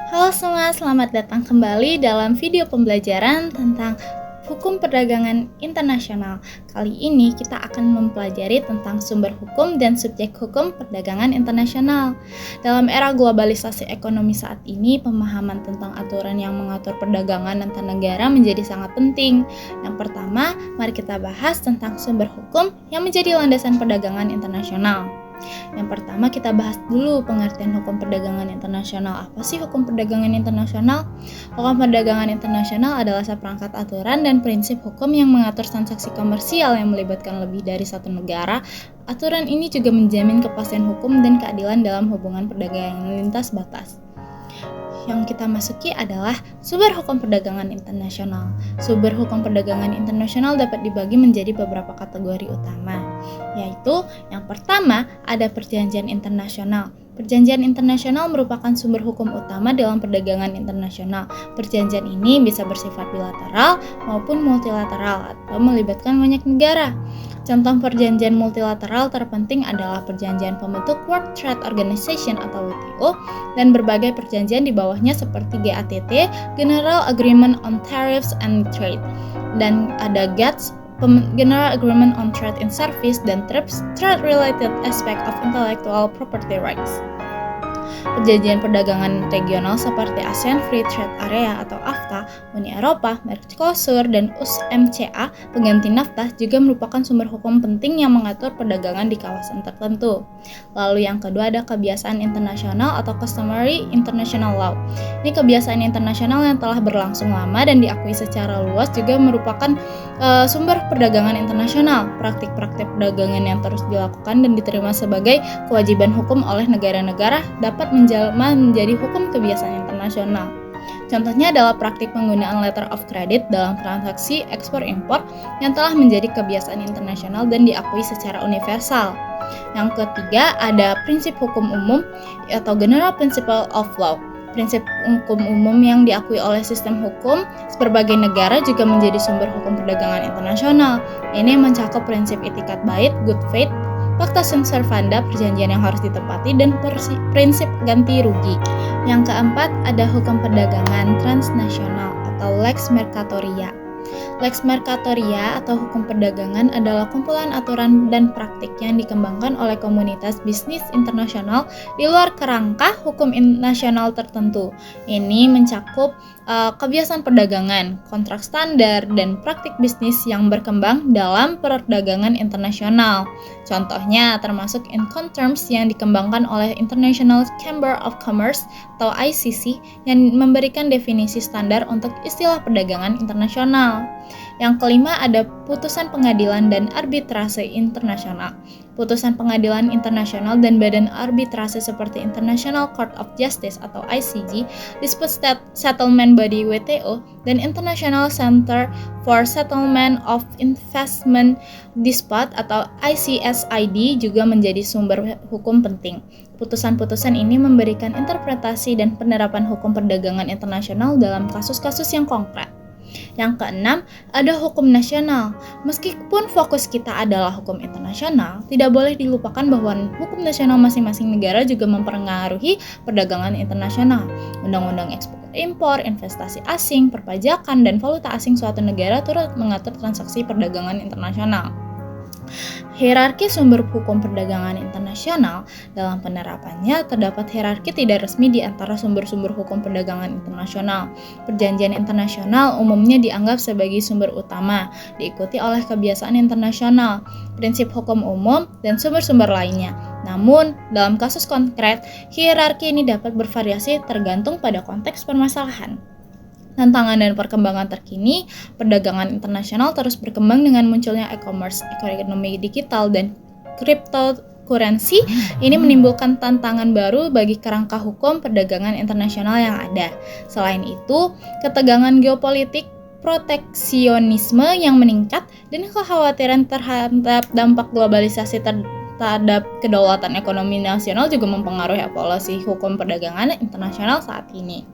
Halo semua, selamat datang kembali dalam video pembelajaran tentang hukum perdagangan internasional. Kali ini kita akan mempelajari tentang sumber hukum dan subjek hukum perdagangan internasional. Dalam era globalisasi ekonomi saat ini, pemahaman tentang aturan yang mengatur perdagangan antar negara menjadi sangat penting. Yang pertama, mari kita bahas tentang sumber hukum yang menjadi landasan perdagangan internasional. Yang pertama kita bahas dulu pengertian hukum perdagangan internasional. Apa sih hukum perdagangan internasional? Hukum perdagangan internasional adalah seperangkat aturan dan prinsip hukum yang mengatur transaksi komersial yang melibatkan lebih dari satu negara. Aturan ini juga menjamin kepastian hukum dan keadilan dalam hubungan perdagangan lintas batas. Yang kita masuki adalah sumber hukum perdagangan internasional. Sumber hukum perdagangan internasional dapat dibagi menjadi beberapa kategori utama, yaitu yang pertama ada perjanjian internasional. Perjanjian internasional merupakan sumber hukum utama dalam perdagangan internasional. Perjanjian ini bisa bersifat bilateral maupun multilateral atau melibatkan banyak negara. Contoh perjanjian multilateral terpenting adalah perjanjian pembentuk World Trade Organization atau WTO dan berbagai perjanjian di bawahnya seperti GATT, General Agreement on Tariffs and Trade, dan ada GATS, General Agreement on Trade in Service, dan TRIPS, Trade Related Aspect of Intellectual Property Rights. Perjanjian perdagangan regional seperti ASEAN Free Trade Area atau AFTA, Uni Eropa, Mercosur, dan USMCA pengganti NAFTA juga merupakan sumber hukum penting yang mengatur perdagangan di kawasan tertentu. Lalu yang kedua ada kebiasaan internasional atau customary international law. Ini kebiasaan internasional yang telah berlangsung lama dan diakui secara luas juga merupakan sumber perdagangan internasional. Praktik-praktik perdagangan yang terus dilakukan dan diterima sebagai kewajiban hukum oleh negara-negara dapat menjelma menjadi hukum kebiasaan internasional. Contohnya adalah praktik penggunaan letter of credit dalam transaksi ekspor-impor yang telah menjadi kebiasaan internasional dan diakui secara universal. Yang ketiga ada prinsip hukum umum atau general principle of law. Prinsip hukum umum yang diakui oleh sistem hukum berbagai negara juga menjadi sumber hukum perdagangan internasional. Ini mencakup prinsip itikat baik, good faith, Pacta sunt servanda, perjanjian yang harus ditepati, dan prinsip ganti rugi. Yang keempat, ada hukum perdagangan transnasional atau Lex Mercatoria. Lex Mercatoria atau hukum perdagangan adalah kumpulan aturan dan praktik yang dikembangkan oleh komunitas bisnis internasional di luar kerangka hukum nasional tertentu. Ini mencakup kebiasaan perdagangan, kontrak standar, dan praktik bisnis yang berkembang dalam perdagangan internasional. Contohnya termasuk Incoterms yang dikembangkan oleh International Chamber of Commerce atau ICC yang memberikan definisi standar untuk istilah perdagangan internasional. Yang kelima ada putusan pengadilan dan arbitrase internasional. Putusan pengadilan internasional dan badan arbitrase seperti International Court of Justice atau ICJ, Dispute Settlement Body WTO, dan International Center for Settlement of Investment Dispute atau ICSID juga menjadi sumber hukum penting. Putusan-putusan ini memberikan interpretasi dan penerapan hukum perdagangan internasional dalam kasus-kasus yang konkret. Yang keenam, ada hukum nasional. Meskipun fokus kita adalah hukum internasional, tidak boleh dilupakan bahwa hukum nasional masing-masing negara juga mempengaruhi perdagangan internasional. Undang-undang ekspor impor, investasi asing, perpajakan, dan valuta asing suatu negara turut mengatur transaksi perdagangan internasional. Hierarki sumber hukum perdagangan internasional. Dalam penerapannya, terdapat hierarki tidak resmi di antara sumber-sumber hukum perdagangan internasional. Perjanjian internasional umumnya dianggap sebagai sumber utama, diikuti oleh kebiasaan internasional, prinsip hukum umum, dan sumber-sumber lainnya. Namun, dalam kasus konkret, hierarki ini dapat bervariasi tergantung pada konteks permasalahan. Tantangan dan perkembangan terkini, perdagangan internasional terus berkembang dengan munculnya e-commerce, ekonomi digital, dan cryptocurrency. Ini menimbulkan tantangan baru bagi kerangka hukum perdagangan internasional yang ada. Selain itu, ketegangan geopolitik, proteksionisme yang meningkat, dan kekhawatiran terhadap dampak globalisasi terhadap kedaulatan ekonomi nasional juga mempengaruhi evaluasi hukum perdagangan internasional saat ini.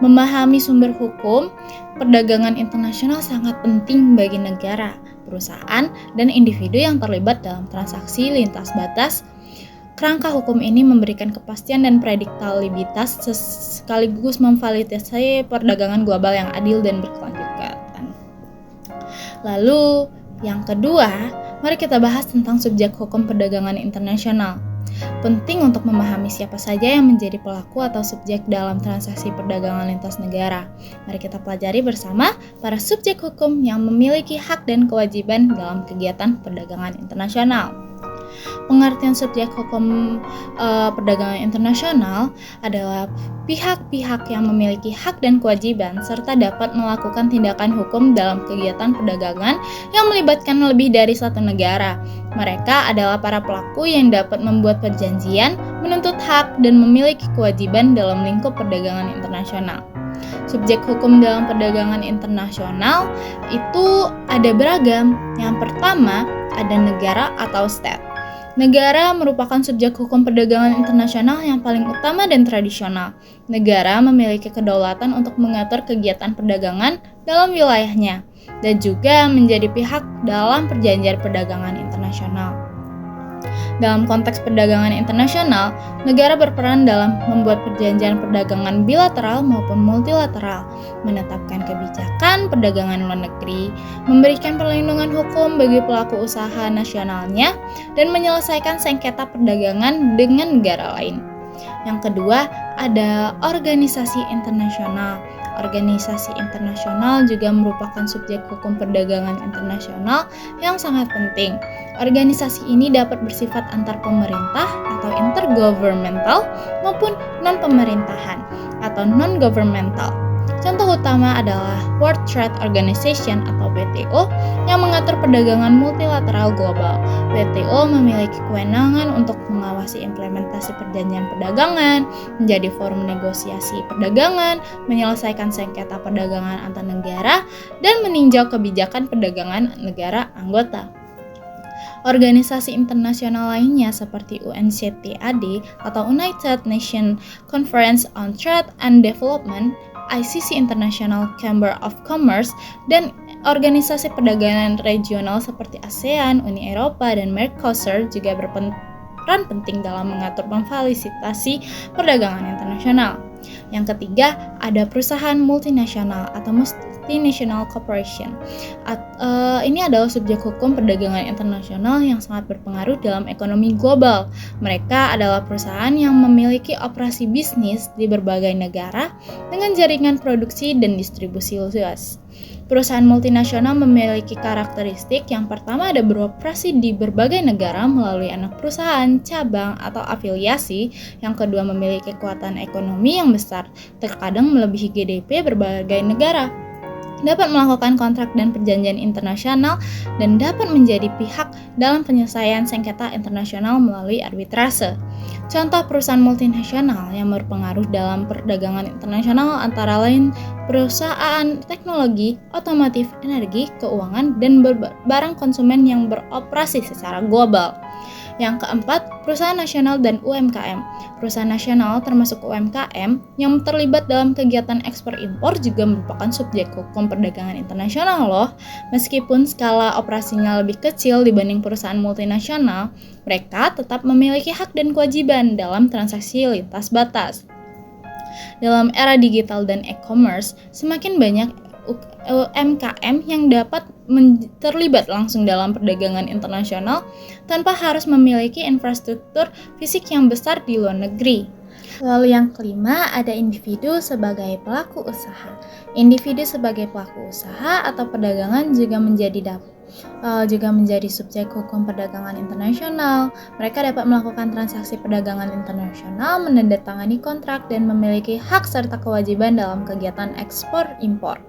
Memahami sumber hukum perdagangan internasional sangat penting bagi negara, perusahaan, dan individu yang terlibat dalam transaksi lintas batas Kerangka hukum ini memberikan kepastian dan prediktabilitas sekaligus memfasilitasi perdagangan global yang adil dan berkelanjutan. Lalu, yang kedua, mari kita bahas tentang subjek hukum perdagangan internasional. Penting untuk memahami siapa saja yang menjadi pelaku atau subjek dalam transaksi perdagangan lintas negara. Mari kita pelajari bersama para subjek hukum yang memiliki hak dan kewajiban dalam kegiatan perdagangan internasional. Pengertian subjek hukum perdagangan internasional adalah pihak-pihak yang memiliki hak dan kewajiban serta dapat melakukan tindakan hukum dalam kegiatan perdagangan yang melibatkan lebih dari satu negara. Mereka adalah para pelaku yang dapat membuat perjanjian, menuntut hak, dan memiliki kewajiban dalam lingkup perdagangan internasional. Subjek hukum dalam perdagangan internasional itu ada beragam. Yang pertama, ada negara atau state. Negara merupakan subjek hukum perdagangan internasional yang paling utama dan tradisional. Negara memiliki kedaulatan untuk mengatur kegiatan perdagangan dalam wilayahnya dan juga menjadi pihak dalam perjanjian perdagangan internasional. Dalam konteks perdagangan internasional, negara berperan dalam membuat perjanjian perdagangan bilateral maupun multilateral, menetapkan kebijakan perdagangan luar negeri, memberikan perlindungan hukum bagi pelaku usaha nasionalnya, dan menyelesaikan sengketa perdagangan dengan negara lain. Yang kedua, ada organisasi internasional. Organisasi internasional juga merupakan subjek hukum perdagangan internasional yang sangat penting. Organisasi ini dapat bersifat antar pemerintah atau intergovernmental maupun non-pemerintahan atau non-governmental. Contoh utama adalah World Trade Organization atau WTO yang mengatur perdagangan multilateral global. WTO memiliki kewenangan untuk mengawasi implementasi perjanjian perdagangan, menjadi forum negosiasi perdagangan, menyelesaikan sengketa perdagangan antar negara, dan meninjau kebijakan perdagangan negara anggota. Organisasi internasional lainnya seperti UNCTAD atau United Nations Conference on Trade and Development, ICC International Chamber of Commerce, dan organisasi perdagangan regional seperti ASEAN, Uni Eropa, dan Mercosur juga berperan penting dalam mengatur memfasilitasi perdagangan internasional. Yang ketiga, ada perusahaan multinasional atau multinational corporation. Ini adalah subjek hukum perdagangan internasional yang sangat berpengaruh dalam ekonomi global. Mereka adalah perusahaan yang memiliki operasi bisnis di berbagai negara dengan jaringan produksi dan distribusi luas. Perusahaan multinasional memiliki karakteristik yang pertama ada beroperasi di berbagai negara melalui anak perusahaan, cabang, atau afiliasi. Yang kedua memiliki kekuatan ekonomi yang besar, terkadang melebihi GDP berbagai negara. Dapat melakukan kontrak dan perjanjian internasional dan dapat menjadi pihak dalam penyelesaian sengketa internasional melalui arbitrase. Contoh perusahaan multinasional yang berpengaruh dalam perdagangan internasional antara lain perusahaan teknologi, otomotif, energi, keuangan, dan barang konsumen yang beroperasi secara global. Yang keempat, perusahaan nasional dan UMKM. Perusahaan nasional termasuk UMKM yang terlibat dalam kegiatan ekspor impor juga merupakan subjek hukum perdagangan internasional loh. Meskipun skala operasinya lebih kecil dibanding perusahaan multinasional, mereka tetap memiliki hak dan kewajiban dalam transaksi lintas batas. Dalam era digital dan e-commerce, semakin banyak UMKM yang dapat terlibat langsung dalam perdagangan internasional tanpa harus memiliki infrastruktur fisik yang besar di luar negeri. Lalu yang kelima, ada individu sebagai pelaku usaha. Individu sebagai pelaku usaha atau perdagangan juga menjadi subjek hukum perdagangan internasional. Mereka dapat melakukan transaksi perdagangan internasional, menandatangani kontrak, dan memiliki hak serta kewajiban dalam kegiatan ekspor-impor.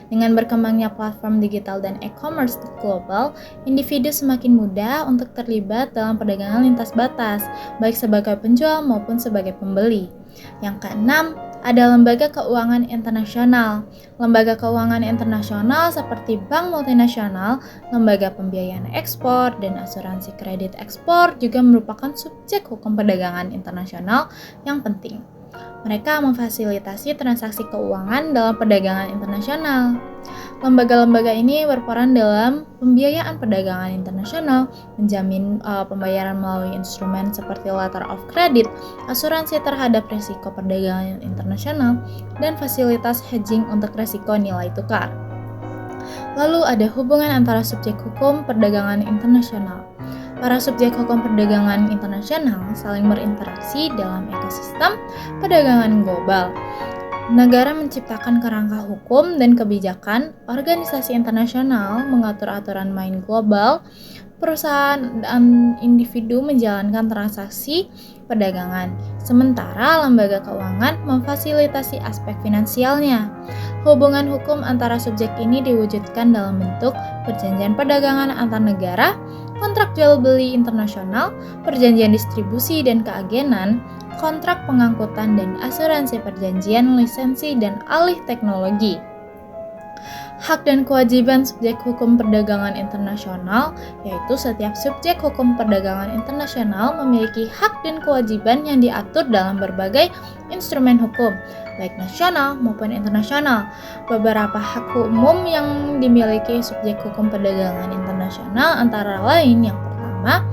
Dengan berkembangnya platform digital dan e-commerce global, individu semakin mudah untuk terlibat dalam perdagangan lintas batas, baik sebagai penjual maupun sebagai pembeli. Yang keenam, ada lembaga keuangan internasional. Lembaga keuangan internasional seperti bank multinasional, lembaga pembiayaan ekspor, dan asuransi kredit ekspor juga merupakan subjek hukum perdagangan internasional yang penting. Mereka memfasilitasi transaksi keuangan dalam perdagangan internasional. Lembaga-lembaga ini berperan dalam pembiayaan perdagangan internasional, menjamin pembayaran melalui instrumen seperti letter of credit, asuransi terhadap risiko perdagangan internasional, dan fasilitas hedging untuk risiko nilai tukar. Lalu ada hubungan antara subjek hukum perdagangan internasional. Para subjek hukum perdagangan internasional saling berinteraksi dalam ekosistem perdagangan global. Negara menciptakan kerangka hukum dan kebijakan, organisasi internasional mengatur aturan main global, perusahaan dan individu menjalankan transaksi perdagangan, sementara lembaga keuangan memfasilitasi aspek finansialnya. Hubungan hukum antara subjek ini diwujudkan dalam bentuk perjanjian perdagangan antar negara, kontrak jual beli internasional, perjanjian distribusi dan keagenan, kontrak pengangkutan dan asuransi perjanjian, lisensi, dan alih teknologi. Hak dan kewajiban subjek hukum perdagangan internasional, yaitu setiap subjek hukum perdagangan internasional memiliki hak dan kewajiban yang diatur dalam berbagai instrumen hukum, baik nasional maupun internasional. Beberapa hak umum yang dimiliki subjek hukum perdagangan internasional antara lain yang pertama,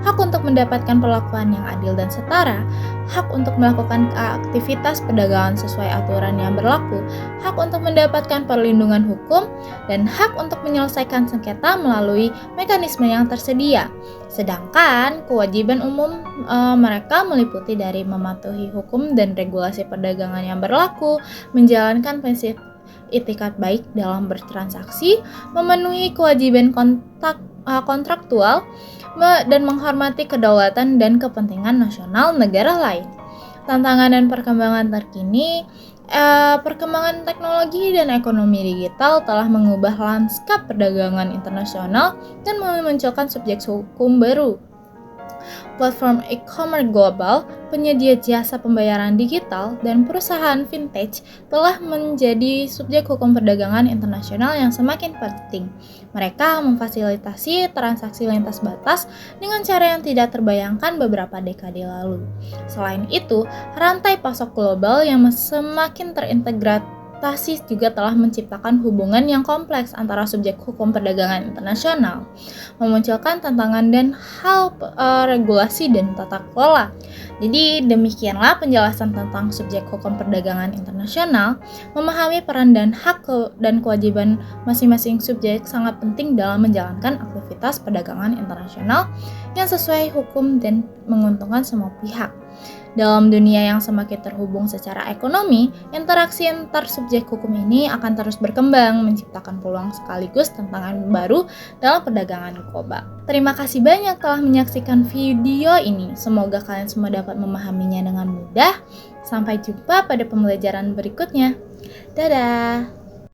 hak untuk mendapatkan perlakuan yang adil dan setara, hak untuk melakukan aktivitas perdagangan sesuai aturan yang berlaku, hak untuk mendapatkan perlindungan hukum, dan hak untuk menyelesaikan sengketa melalui mekanisme yang tersedia. Sedangkan kewajiban umum mereka meliputi dari mematuhi hukum dan regulasi perdagangan yang berlaku, menjalankan prinsip itikat baik dalam bertransaksi, memenuhi kewajiban kontraktual, dan menghormati kedaulatan dan kepentingan nasional negara lain. Tantangan dan perkembangan terkini, perkembangan teknologi dan ekonomi digital telah mengubah lanskap perdagangan internasional dan memunculkan subjek hukum baru. Platform e-commerce global, penyedia jasa pembayaran digital, dan perusahaan vintage telah menjadi subjek hukum perdagangan internasional yang semakin penting. Mereka memfasilitasi transaksi lintas batas dengan cara yang tidak terbayangkan beberapa dekade lalu. Selain itu, rantai pasok global yang semakin terintegrasi juga telah menciptakan hubungan yang kompleks antara subjek hukum perdagangan internasional, memunculkan tantangan dan hal regulasi dan tata kelola. Jadi demikianlah penjelasan tentang subjek hukum perdagangan internasional. Memahami peran dan hak dan kewajiban masing-masing subjek sangat penting dalam menjalankan aktivitas perdagangan internasional yang sesuai hukum dan menguntungkan semua pihak. Dalam dunia yang semakin terhubung secara ekonomi, interaksi antar subjek hukum ini akan terus berkembang, menciptakan peluang sekaligus tantangan baru dalam perdagangan global. Terima kasih banyak telah menyaksikan video ini. Semoga kalian semua dapat memahaminya dengan mudah. Sampai jumpa pada pembelajaran berikutnya. Dadah!